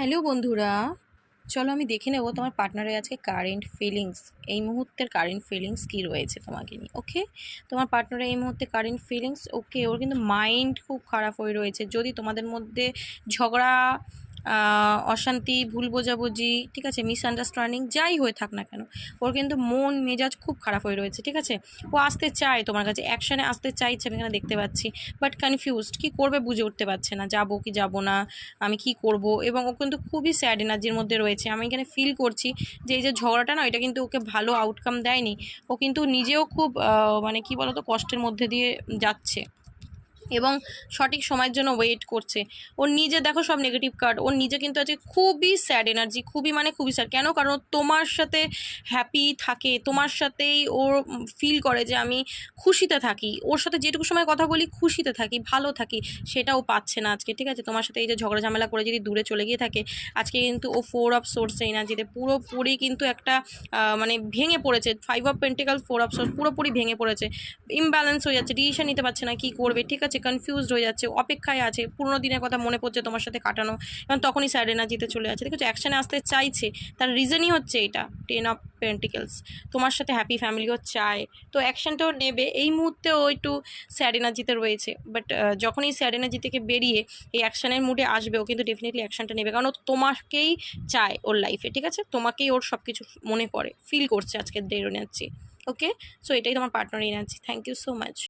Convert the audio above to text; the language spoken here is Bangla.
হ্যালো বন্ধুরা, চলো আমি দেখে নেব তোমার পার্টনারের আজকে কারেন্ট ফিলিংস, এই মুহূর্তের কারেন্ট ফিলিংস কী রয়েছে তোমাকে নিয়ে। ওকে, তোমার পার্টনারের এই মুহূর্তে কারেন্ট ফিলিংস, ওকে, ওর কিন্তু মাইন্ড খুব খারাপ হয়ে রয়েছে। যদি তোমাদের মধ্যে ঝগড়া, অশান্তি, ভুল বোঝাবুঝি, ঠিক আছে, মিসআন্ডারস্ট্যান্ডিং যাই হয়ে থাক না কেন, ওর কিন্তু মন মেজাজ খুব খারাপ হয়ে রয়েছে। ঠিক আছে, ও আসতে চায় তোমার কাছে, অ্যাকশানে আসতে চাইছে, আমি এখানে দেখতে পাচ্ছি, বাট কনফিউজড, কী করবে বুঝে উঠতে পারছে না, যাবো কি যাবো না, আমি কি করব। এবং ও কিন্তু খুবই স্যাড এনার্জির মধ্যে রয়েছে। আমি এখানে ফিল করছি যে এই যে ঝগড়াটা না, এটা কিন্তু ওকে ভালো আউটকাম দেয়নি। ও কিন্তু নিজেও খুব মানে কি বলতো, কষ্টের মধ্যে দিয়ে যাচ্ছে এবং সঠিক সময়ের জন্য ওয়েট করছে। ওর নিজে দেখো সব নেগেটিভ কার্ড, ওর নিজে কিন্তু আজকে খুবই স্যাড এনার্জি, খুবই মানে খুবই স্যাড। কেন? কারণ ও তোমার সাথে হ্যাপি থাকে, তোমার সাথেই ওর ফিল করে যে আমি খুশিতে থাকি, ওর সাথে যেটুকু সময় কথা বলি খুশিতে থাকি, ভালো থাকি, সেটাও পাচ্ছে না আজকে। ঠিক আছে, তোমার সাথে এই যে ঝগড়া ঝামেলা করে যদি দূরে চলে গিয়ে থাকে, আজকে কিন্তু ও 4 অফ সোর্স এনার্জিতে পুরোপুরি কিন্তু একটা মানে ভেঙে পড়েছে। 5 অফ পেন্টিকাল, 4 অফ সোর্স পুরোপুরি ভেঙে পড়েছে, ইমব্যালেন্স হয়ে যাচ্ছে, ডিসিশন নিতে পারছে না কী করবে। ঠিক আছে, কনফিউজড হয়ে যাচ্ছে, অপেক্ষায় আছে, পুরোনো দিনের কথা মনে পড়ছে তোমার সাথে কাটানো, এবং তখনই স্যাড এনার্জিতে চলে যাচ্ছে। ঠিক আছে, অ্যাকশানে আসতে চাইছে, তার রিজনই হচ্ছে এটা 10 অফ পেন্টিকেলস, তোমার সাথে হ্যাপি ফ্যামিলিও চায়, তো অ্যাকশানটাও নেবে। এই মুহূর্তে ও একটু স্যাড এনার্জিতে রয়েছে, বাট যখন এই স্যাড এনার্জি থেকে বেরিয়ে এই অ্যাকশানের মুডে আসবে, ও কিন্তু ডেফিনেটলি অ্যাকশানটা নেবে, কারণ ও তোমাকেই চায় ওর লাইফে। ঠিক আছে, তোমাকেই ওর সব কিছু মনে করে, ফিল করছে আজকের ডে এনার্জি। ওকে, সো এটাই তোমার partner energy. Thank you so much.